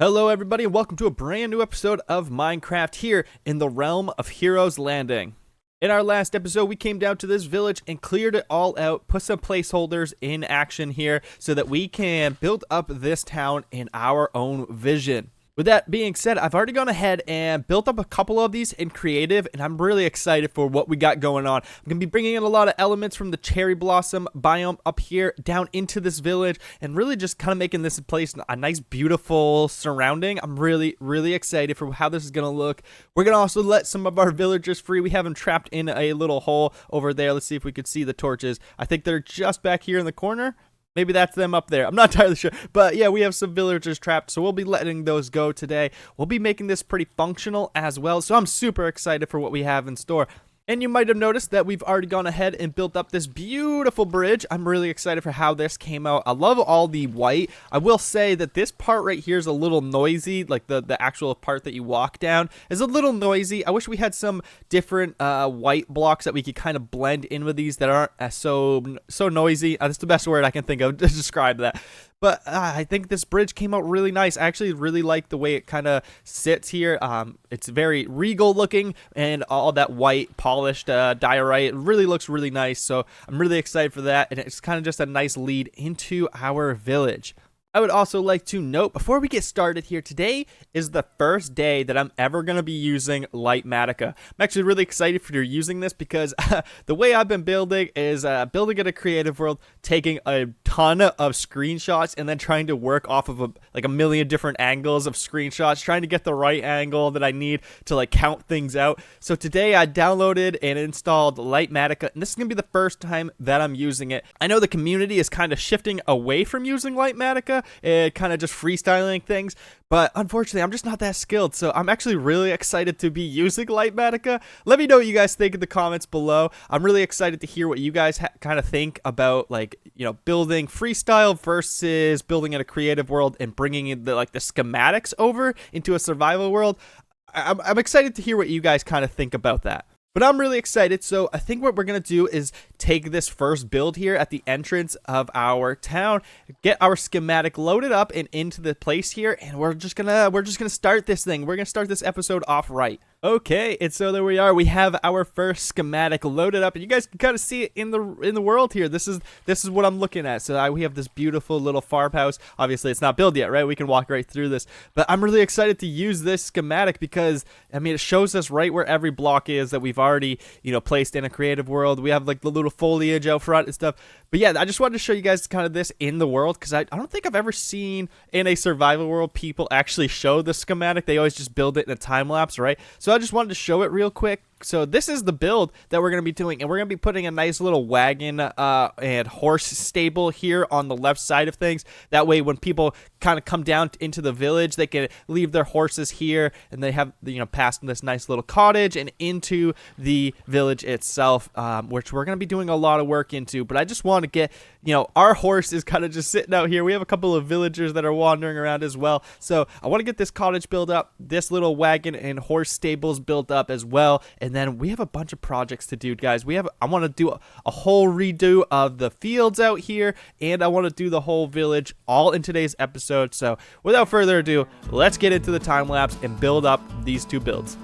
Hello everybody and welcome to a brand new episode of Minecraft here in the realm of Heroes Landing. In our last episode, we came down to this village and cleared it all out, put some placeholders in action here so that we can build up this town in our own vision. With that being said, I've already gone ahead and built up a couple of these in creative, and I'm really excited for what we got going on. I'm going to be bringing in a lot of elements from the cherry blossom biome up here down into this village, and really just kind of making this place a nice, beautiful surrounding. I'm really excited for how this is going to look. We're going to also let some of our villagers free. We have them trapped in a little hole over there. Let's see if we could see the torches. I think they're just back here in the corner. Maybe that's them up there. I'm not entirely sure. But yeah, we have some villagers trapped, so we'll be letting those go today. We'll be making this pretty functional as well, so I'm super excited for what we have in store. And you might have noticed that we've already gone ahead and built up this beautiful bridge. I'm really excited for how this came out. I love all the white. I will say that this part right here is a little noisy, like the actual part that you walk down is a little noisy. I wish we had some different white blocks that we could kind of blend in with these that aren't so noisy. That's the best word I can think of to describe that. But I think this bridge came out really nice. I actually really like the way it kind of sits here. It's very regal looking, and all that white polished diorite really looks really nice. So I'm really excited for that, and it's kind of just a nice lead into our village. I would also like to note, before we get started here, today is the first day that I'm ever going to be using Lightmatica. I'm actually really excited for using this because the way I've been building is building in a creative world, taking a ton of screenshots and then trying to work off of a million different angles of screenshots, trying to get the right angle that I need to like count things out. So today I downloaded and installed Lightmatica, and this is going to be the first time that I'm using it. I know the community is kind of shifting away from using Lightmatica and kind of just freestyling things, but unfortunately I'm just not that skilled, so I'm actually really excited to be using Lightmatica. Let me know what you guys think in the comments below. I'm really excited to hear what you guys kind of think about, like, you know, building freestyle versus building in a creative world and bringing in the schematics over into a survival world. I'm excited to hear what you guys kind of think about that. But I'm really excited, so I think what we're going to do is take this first build here at the entrance of our town, get our schematic loaded up and into the place here, and we're just gonna start this thing. We're going to start this episode off right. Okay, and so there we are. We have our first schematic loaded up, and you guys can kind of see it in the world here. This is what I'm looking at. So we have this beautiful little farmhouse. Obviously, it's not built yet, right? We can walk right through this, but I'm really excited to use this schematic because I mean it shows us right where every block is that we've already placed in a creative world. We have like the little foliage out front and stuff. But yeah, I just wanted to show you guys kind of this in the world because I don't think I've ever seen in a survival world people actually show the schematic. They always just build it in a time lapse, right? So I just wanted to show it real quick. So this is the build that we're going to be doing, and we're going to be putting a nice little wagon and horse stable here on the left side of things. That way when people kind of come down into the village, they can leave their horses here, and they have, past this nice little cottage and into the village itself, which we're going to be doing a lot of work into. But I just want to get, our horse is kind of just sitting out here. We have a couple of villagers that are wandering around as well. So I want to get this cottage built up, this little wagon and horse stables built up as well. And then we have a bunch of projects to do, guys. I want to do a whole redo of the fields out here, and I want to do the whole village all in today's episode. So without further ado, let's get into the time lapse and build up these two builds.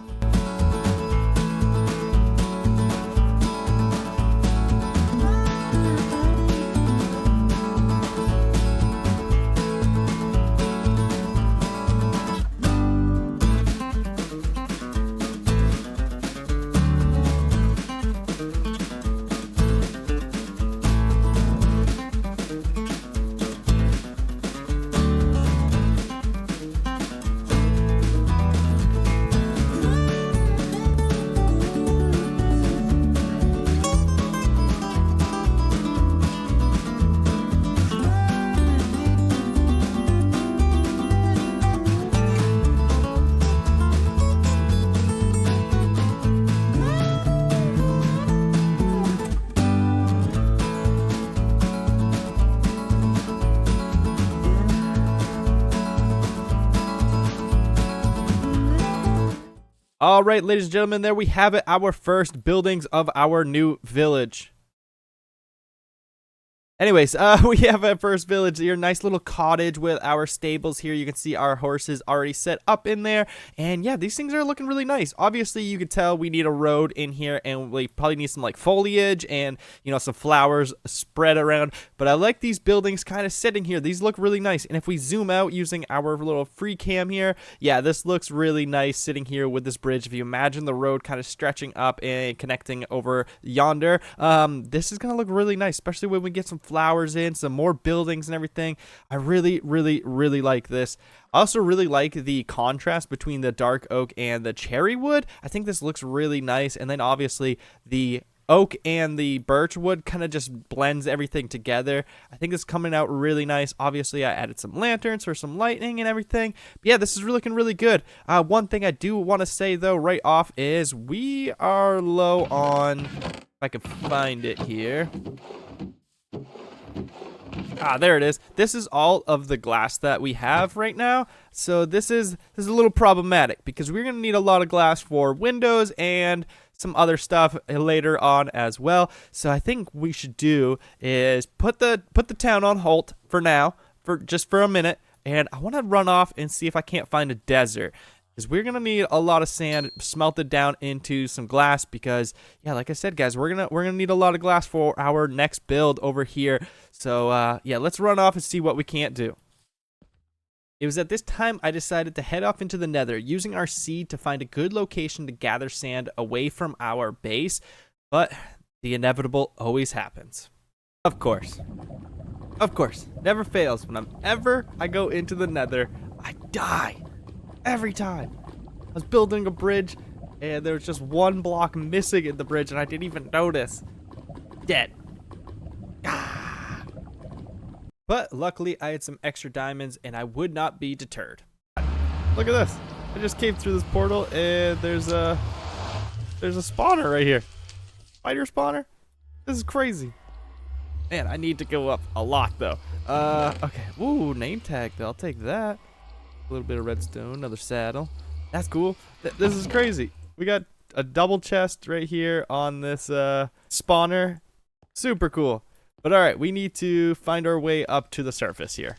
All right, ladies and gentlemen, there we have it, our first buildings of our new village. Anyways, we have a first village here, nice little cottage with our stables here. You can see our horses already set up in there, and yeah, these things are looking really nice. Obviously, you could tell we need a road in here, and we probably need some like foliage and some flowers spread around. But I like these buildings kind of sitting here. These look really nice, and if we zoom out using our little free cam here, yeah, this looks really nice sitting here with this bridge. If you imagine the road kind of stretching up and connecting over yonder, this is gonna look really nice, especially when we get some flowers in, some more buildings and everything. I really like this. I also really like the contrast between the dark oak and the cherry wood. I think this looks really nice, and then obviously the oak and the birch wood kind of just blends everything together. I think it's coming out really nice. Obviously, I added some lanterns for some lighting and everything. But yeah, this is looking really good. One thing I do want to say though right off is we are low on, if I can find it here. There it is. This is all of the glass that we have right now. So this is a little problematic because we're going to need a lot of glass for windows and some other stuff later on as well. So I think we should do is put the town on halt for now, for a minute, and I want to run off and see if I can't find a desert. Because we're going to need a lot of sand smelted down into some glass because, yeah, like I said, guys, we're gonna need a lot of glass for our next build over here. So, yeah, let's run off and see what we can't do. It was at this time I decided to head off into the nether, using our seed to find a good location to gather sand away from our base. But the inevitable always happens. Of course, never fails. Whenever I go into the nether, I die. Every time. I was building a bridge and there was just one block missing in the bridge and I didn't even notice. Dead. But luckily I had some extra diamonds and I would not be deterred. Look at this. I just came through this portal and there's a spawner right here. Spider spawner? This is crazy. Man, I need to go up a lot though. Okay. Ooh, name tag though. I'll take that. A little bit of redstone, another saddle. That's cool. This is crazy. We got a double chest right here on this spawner. Super cool. But all right, we need to find our way up to the surface here.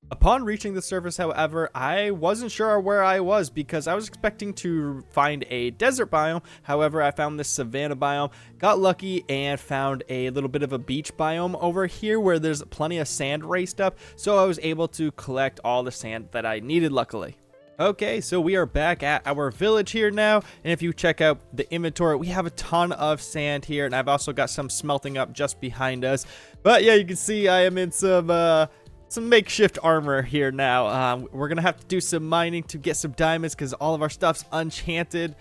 Upon reaching the surface, however, I wasn't sure where I was because I was expecting to find a desert biome. However, I found this savanna biome, got lucky, and found a little bit of a beach biome over here where there's plenty of sand raised up. So I was able to collect all the sand that I needed, luckily. Okay, so we are back at our village here now, and if you check out the inventory, we have a ton of sand here, and I've also got some smelting up just behind us. But yeah, you can see I am in some makeshift armor here now. We're gonna have to do some mining to get some diamonds because all of our stuff's unenchanted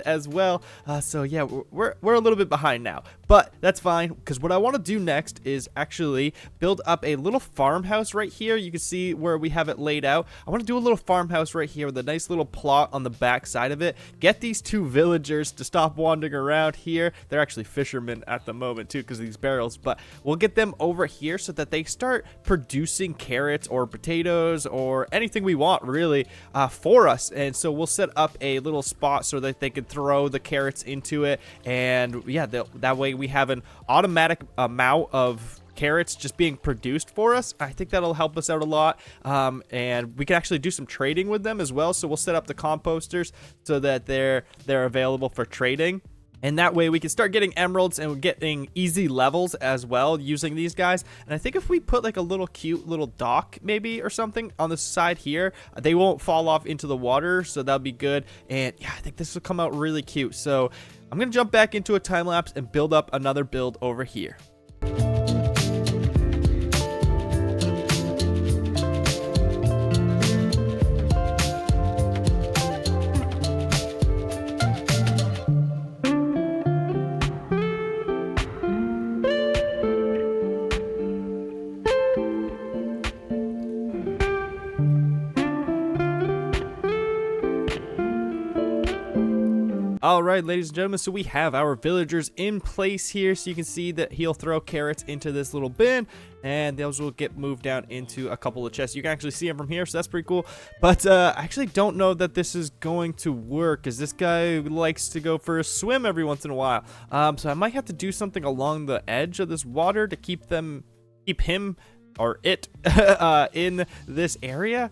as well. So yeah, we're a little bit behind now, but that's fine because what I want to do next is actually build up a little farmhouse right here. You can see where we have it laid out. I want to do a little farmhouse right here with a nice little plot on the back side of it. Get these two villagers to stop wandering around here. They're actually fishermen at the moment too because of these barrels, but we'll get them over here so that they start producing carrots or potatoes or anything we want really for us. And so we'll set up a little spot so that they can throw the carrots into it, and yeah, that way we have an automatic amount of carrots just being produced for us. I think that'll help us out a lot, and we can actually do some trading with them as well. So we'll set up the composters so that they're available for trading. And that way we can start getting emeralds and getting easy levels as well using these guys. And I think if we put like a little cute little dock maybe or something on the side here, they won't fall off into the water. So that'll be good. And yeah, I think this will come out really cute. So I'm going to jump back into a time lapse and build up another build over here. All right, ladies and gentlemen, so we have our villagers in place here. So you can see that he'll throw carrots into this little bin, and those will get moved down into a couple of chests. You can actually see them from here, so that's pretty cool. But I actually don't know that this is going to work, because this guy likes to go for a swim every once in a while. So I might have to do something along the edge of this water to keep him or it in this area.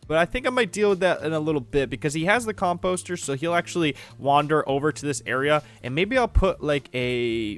But I think I might deal with that in a little bit, because he has the composter, so he'll actually wander over to this area, and maybe I'll put like a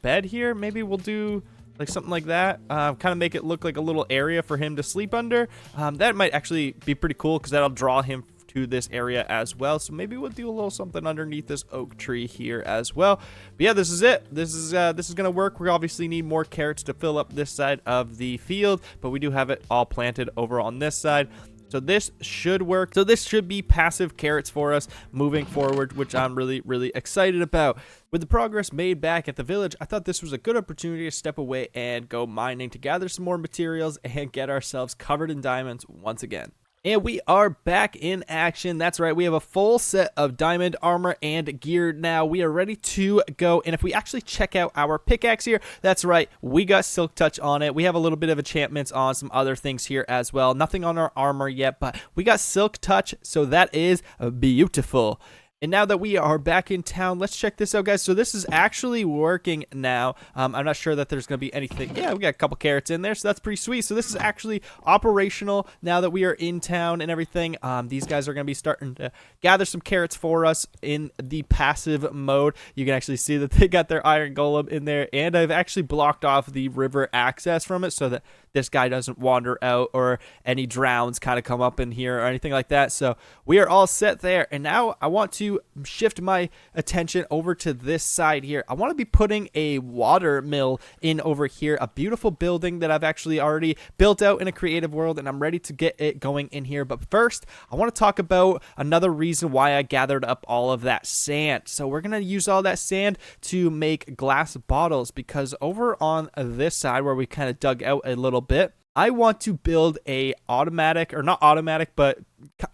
bed here. Maybe we'll do like something like that, kind of make it look like a little area for him to sleep under. That might actually be pretty cool, because that'll draw him to this area as well. So maybe we'll do a little something underneath this oak tree here as well. But yeah, this is it. This is gonna work. We obviously need more carrots to fill up this side of the field, but we do have it all planted over on this side. So this should work. So this should be passive carrots for us moving forward, which I'm really, really excited about. With the progress made back at the village, I thought this was a good opportunity to step away and go mining to gather some more materials and get ourselves covered in diamonds once again. And we are back in action. That's right, we have a full set of diamond armor and gear now. We are ready to go. And if we actually check out our pickaxe here, that's right, we got silk touch on it. We have a little bit of enchantments on some other things here as well. Nothing on our armor yet, but we got silk touch, so that is beautiful. And now that we are back in town, let's check this out, guys. So this is actually working now. I'm not sure that there's going to be anything. Yeah, we got a couple carrots in there, so that's pretty sweet. So this is actually operational now that we are in town and everything. These guys are going to be starting to gather some carrots for us in the passive mode. You can actually see that they got their iron golem in there, and I've actually blocked off the river access from it so that this guy doesn't wander out or any drowns kind of come up in here or anything like that. So we are all set there. And now I want to shift my attention over to this side here. I want to be putting a water mill in over here, a beautiful building that I've actually already built out in a creative world, and I'm ready to get it going in here. But first, I want to talk about another reason why I gathered up all of that sand. So we're going to use all that sand to make glass bottles, because over on this side where we kind of dug out a little bit, I want to build a automatic, or not automatic, but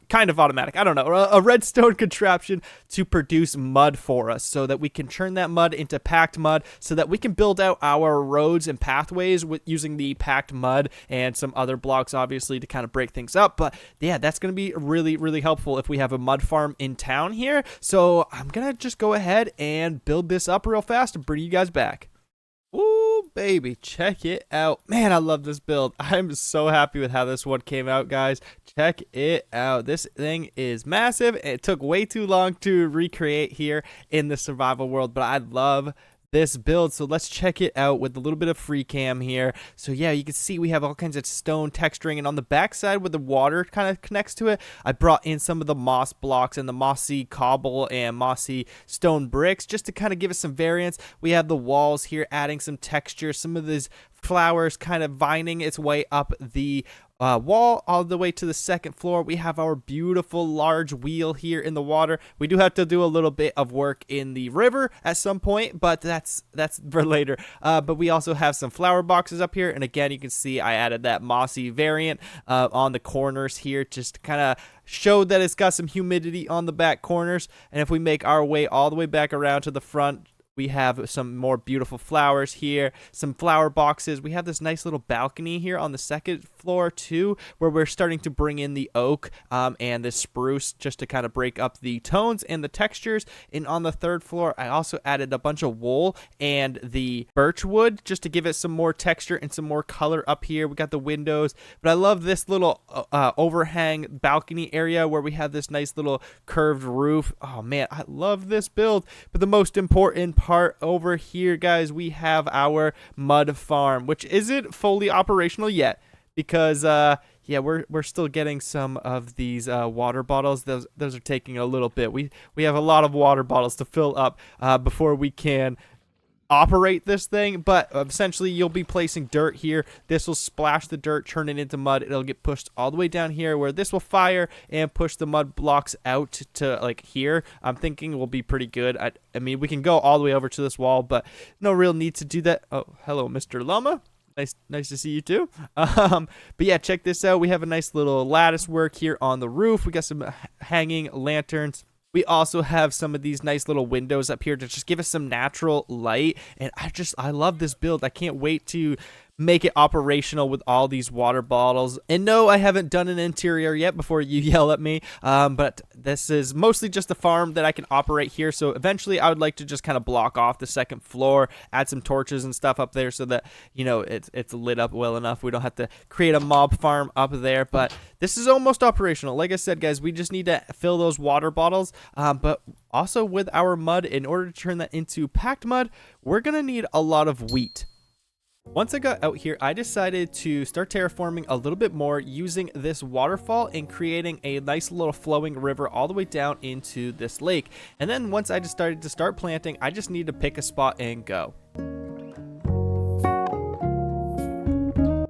kind of automatic, I don't know, a redstone contraption to produce mud for us, so that we can turn that mud into packed mud, so that we can build out our roads and pathways with using the packed mud and some other blocks, obviously, to kind of break things up. But yeah, that's going to be really, really helpful if we have a mud farm in town here. So I'm going to just go ahead and build this up real fast and bring you guys back. Ooh, baby, check it out. Man, I love this build. I'm so happy with how this one came out, guys. Check it out. This thing is massive. It took way too long to recreate here in the survival world, but I love this build. So let's check it out with a little bit of free cam here. So yeah, you can see we have all kinds of stone texturing, and on the back side where the water kind of connects to it, I brought in some of the moss blocks and the mossy cobble and mossy stone bricks just to kind of give it some variance. We have the walls here adding some texture, some of these flowers kind of vining its way up the wall all the way to the second floor. We have our beautiful large wheel here in the water. We do have to do a little bit of work in the river at some point, but that's for later. But we also have some flower boxes up here, and again, you can see I added that mossy variant on the corners here, just to kind of show that it's got some humidity on the back corners. And if we make our way all the way back around to the front, we have some more beautiful flowers here, some flower boxes. We have this nice little balcony here on the second floor too, where we're starting to bring in the oak and the spruce just to kind of break up the tones and the textures. And on the third floor, I also added a bunch of wool and the birch wood just to give it some more texture and some more color up here. We got the windows, but I love this little overhang balcony area where we have this nice little curved roof. Oh man, I love this build. But the most important part over here, guys, we have our mud farm, which isn't fully operational yet, because yeah, we're still getting some of these water bottles. Those are taking a little bit. We have a lot of water bottles to fill up before we can operate this thing. But essentially, you'll be placing dirt here. This will splash the dirt, turn it into mud. It'll get pushed all the way down here, where this will fire and push the mud blocks out to like here. I'm thinking will be pretty good. I mean, we can go all the way over to this wall, but no real need to do that. Oh, hello, Mr. Llama. Nice to see you too. But yeah, check this out. We have a nice little lattice work here on the roof. We got some hanging lanterns We also have some of these nice little windows up here to just give us some natural light. And I love this build. I can't wait to make it operational with all these water bottles. And no, I haven't done an interior yet before you yell at me. But this is mostly just a farm that I can operate here. So eventually I would like to just kind of block off the second floor, add some torches and stuff up there so that, you know, it's lit up well enough. We don't have to create a mob farm up there. But this is almost operational. Like I said, guys, we just need to fill those water bottles. But also with our mud, in order to turn that into packed mud, we're going to need a lot of wheat. Once I got out here, I decided to start terraforming a little bit more using this waterfall and creating a nice little flowing river all the way down into this lake. And then once I just started to start planting, I just need to pick a spot and go.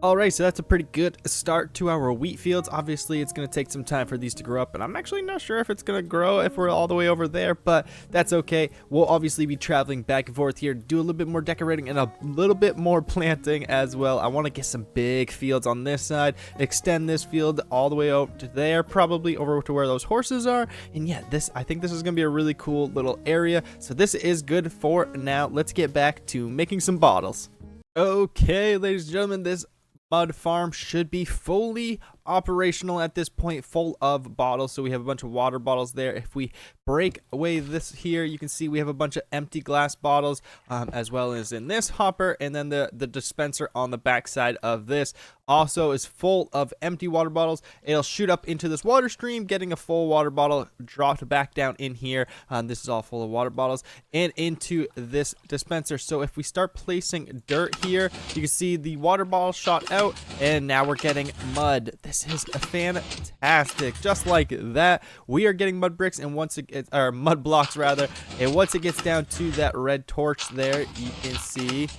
Alright, so that's a pretty good start to our wheat fields. Obviously, it's going to take some time for these to grow up, and I'm actually not sure if it's going to grow if we're all the way over there, but that's okay. We'll obviously be traveling back and forth here, do a little bit more decorating and a little bit more planting as well. I want to get some big fields on this side, extend this field all the way out to there, probably over to where those horses are. And yeah, I think this is going to be a really cool little area. So this is good for now. Let's get back to making some bottles. Okay, ladies and gentlemen, this mud farm should be fully operational at this point, full of bottles. So we have a bunch of water bottles there. If we break away this here, you can see we have a bunch of empty glass bottles, as well as in this hopper, and then the dispenser on the back side of this also is full of empty water bottles. It'll shoot up into this water stream, getting a full water bottle dropped back down in here. This is all full of water bottles and into this dispenser. So if we start placing dirt here, you can see the water bottle shot out, and now we're getting mud. This is fantastic. Just like that, we are getting mud bricks, and once it gets, or mud blocks rather, and once it gets down to that red torch there, you can see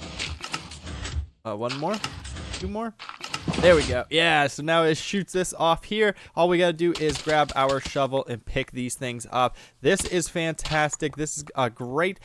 one more, two more. There we go. Yeah, so now it shoots this off here. All we got to do is grab our shovel and pick these things up. This is fantastic. This is a great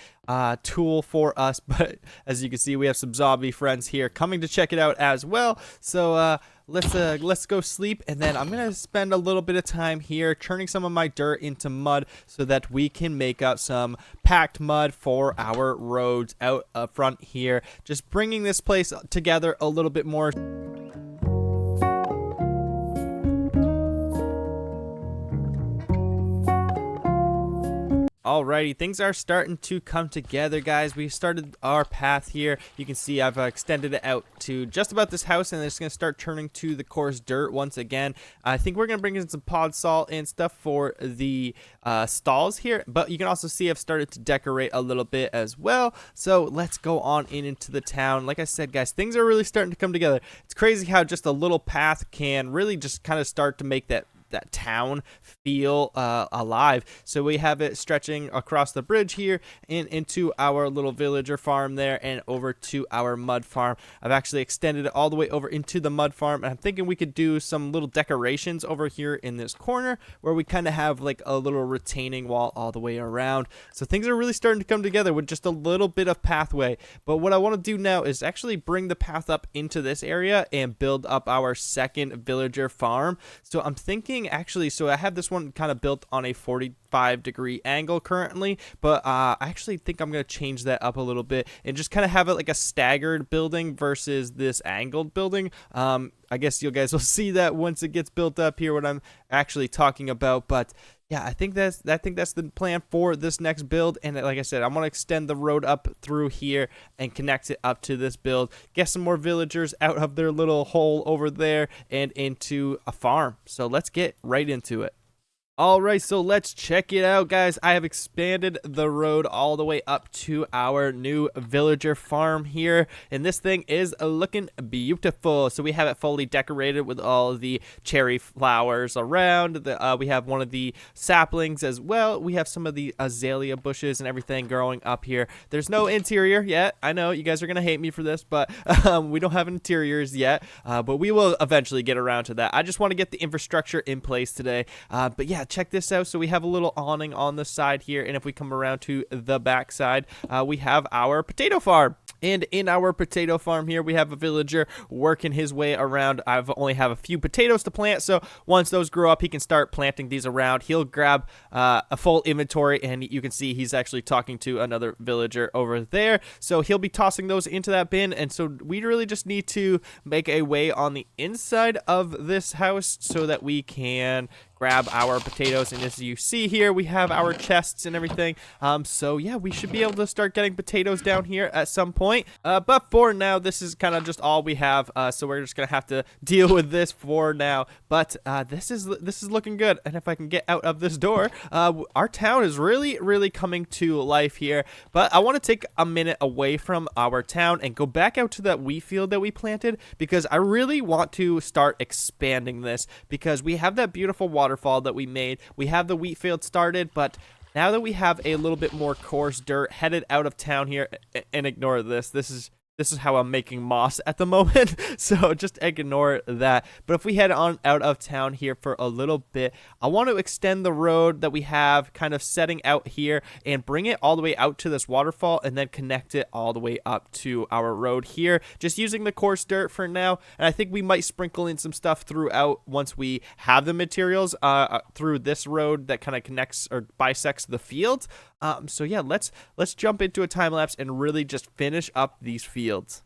tool for us, but as you can see, we have some zombie friends here coming to check it out as well. So let's go sleep, and then I'm gonna spend a little bit of time here turning some of my dirt into mud so that we can make up some packed mud for our roads out front here, just bringing this place together a little bit more. Alrighty, things are starting to come together, guys. We started our path here. You can see I've extended it out to just about this house, and it's going to start turning to the coarse dirt once again. I think we're going to bring in some pod salt and stuff for the stalls here, but you can also see I've started to decorate a little bit as well. So let's go on into the town. Like I said, guys, things are really starting to come together. It's crazy how just a little path can really just kind of start to make that town feel alive. So we have it stretching across the bridge here and into our little villager farm there and over to our mud farm. I've actually extended it all the way over into the mud farm, and I'm thinking we could do some little decorations over here in this corner where we kind of have like a little retaining wall all the way around. So things are really starting to come together with just a little bit of pathway. But what I want to do now is actually bring the path up into this area and build up our second villager farm. So I'm thinking actually, so I have this one kind of built on a 45-degree angle currently, but I actually think I'm going to change that up a little bit and just kind of have it like a staggered building versus this angled building. I guess you guys will see that once it gets built up here, what I'm actually talking about. But yeah, I think that's the plan for this next build. And like I said, I'm going to extend the road up through here and connect it up to this build. Get some more villagers out of their little hole over there and into a farm. So let's get right into it. Alright, so let's check it out, guys. I have expanded the road all the way up to our new villager farm here, and this thing is looking beautiful. So we have it fully decorated with all the cherry flowers around. We have one of the saplings as well. We have some of the azalea bushes and everything growing up here. There's no interior yet. I know you guys are going to hate me for this, but we don't have interiors yet, but we will eventually get around to that. I just want to get the infrastructure in place today, but yeah, check this out. So we have a little awning on the side here, and if we come around to the back side, we have our potato farm. And in our potato farm here, we have a villager working his way around. I've only have a few potatoes to plant, so once those grow up, he can start planting these around. He'll grab a full inventory, and you can see he's actually talking to another villager over there. So he'll be tossing those into that bin, and so we really just need to make a way on the inside of this house so that we can grab our potatoes. And as you see here, we have our chests and everything. So yeah, we should be able to start getting potatoes down here at some point. But for now, this is kind of just all we have. So we're just gonna have to deal with this for now. But this is looking good. And if I can get out of this door, our town is really coming to life here. But I want to take a minute away from our town and go back out to that wheat field that we planted, because I really want to start expanding this, because we have that beautiful waterfall that we made. We have the wheat field started, but now that we have a little bit more coarse dirt headed out of town here, and ignore this. This is how I'm making moss at the moment, so just ignore that. But if we head on out of town here for a little bit, I want to extend the road that we have kind of setting out here and bring it all the way out to this waterfall, and then connect it all the way up to our road here, just using the coarse dirt for now. And I think we might sprinkle in some stuff throughout once we have the materials through this road that kind of connects or bisects the fields. So yeah, let's jump into a time lapse and really just finish up these fields.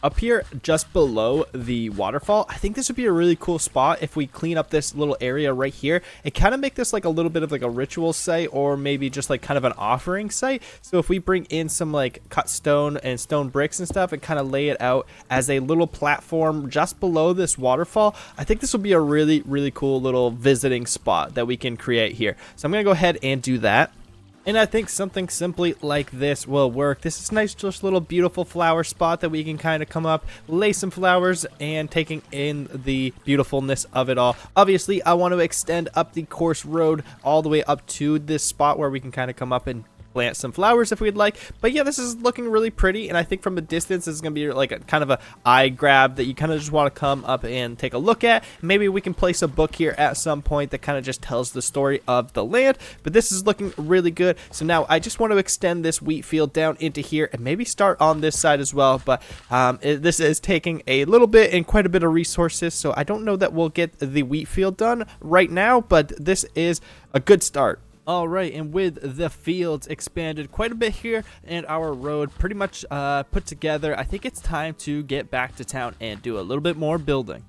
Up here just below the waterfall, I think this would be a really cool spot if we clean up this little area right here and kind of make this like a little bit of like a ritual site, or maybe just like kind of an offering site. So if we bring in some like cut stone and stone bricks and stuff and kind of lay it out as a little platform just below this waterfall, I think this will be a really cool little visiting spot that we can create here. So I'm gonna go ahead and do that. And I think something simply like this will work. This is nice, just little beautiful flower spot that we can kind of come up, lay some flowers, and taking in the beautifulness of it all. Obviously, I want to extend up the course road all the way up to this spot where we can kind of come up and plant some flowers if we'd like. But yeah, this is looking really pretty, and I think from a distance this is gonna be like a kind of a eye grab that you kind of just want to come up and take a look at. Maybe we can place a book here at some point that kind of just tells the story of the land. But this is looking really good. So now I just want to extend this wheat field down into here and maybe start on this side as well. But this is taking a little bit and quite a bit of resources, so I don't know that we'll get the wheat field done right now, but this is a good start. Alright, and with the fields expanded quite a bit here and our road pretty much put together, I think it's time to get back to town and do a little bit more building.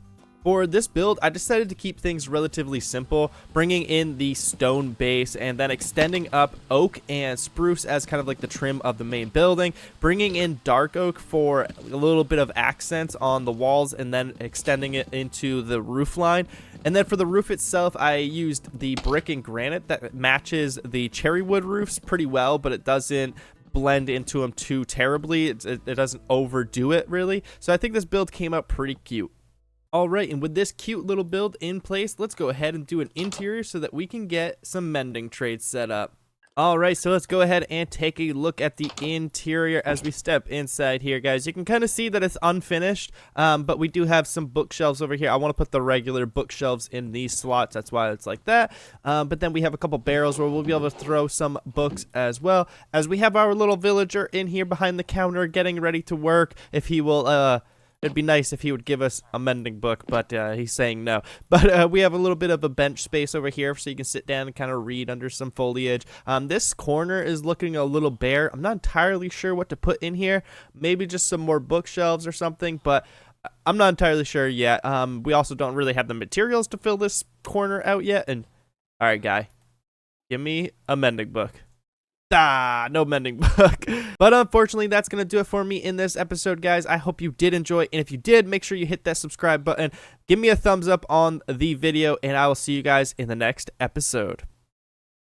For this build, I decided to keep things relatively simple, bringing in the stone base and then extending up oak and spruce as kind of like the trim of the main building, bringing in dark oak for a little bit of accents on the walls, and then extending it into the roof line. And then for the roof itself, I used the brick and granite that matches the cherry wood roofs pretty well, but it doesn't blend into them too terribly. It doesn't overdo it really. So I think this build came out pretty cute. Alright, and with this cute little build in place, let's go ahead and do an interior so that we can get some mending trades set up. Alright, so let's go ahead and take a look at the interior as we step inside here, guys. You can kind of see that it's unfinished, but we do have some bookshelves over here. I want to put the regular bookshelves in these slots, that's why it's like that. But then we have a couple barrels where we'll be able to throw some books as well. As we have our little villager in here behind the counter getting ready to work. If he will... It'd be nice if he would give us a mending book, but he's saying no. But we have a little bit of a bench space over here so you can sit down and kind of read under some foliage. This corner is looking a little bare. I'm not entirely sure what to put in here. Maybe just some more bookshelves or something, but I'm not entirely sure yet. We also don't really have the materials to fill this corner out yet. And all right, guy, give me a mending book. No mending book. But unfortunately, that's going to do it for me in this episode, guys. I hope you did enjoy, and if you did, make sure you hit that subscribe button. Give me a thumbs up on the video, and I will see you guys in the next episode.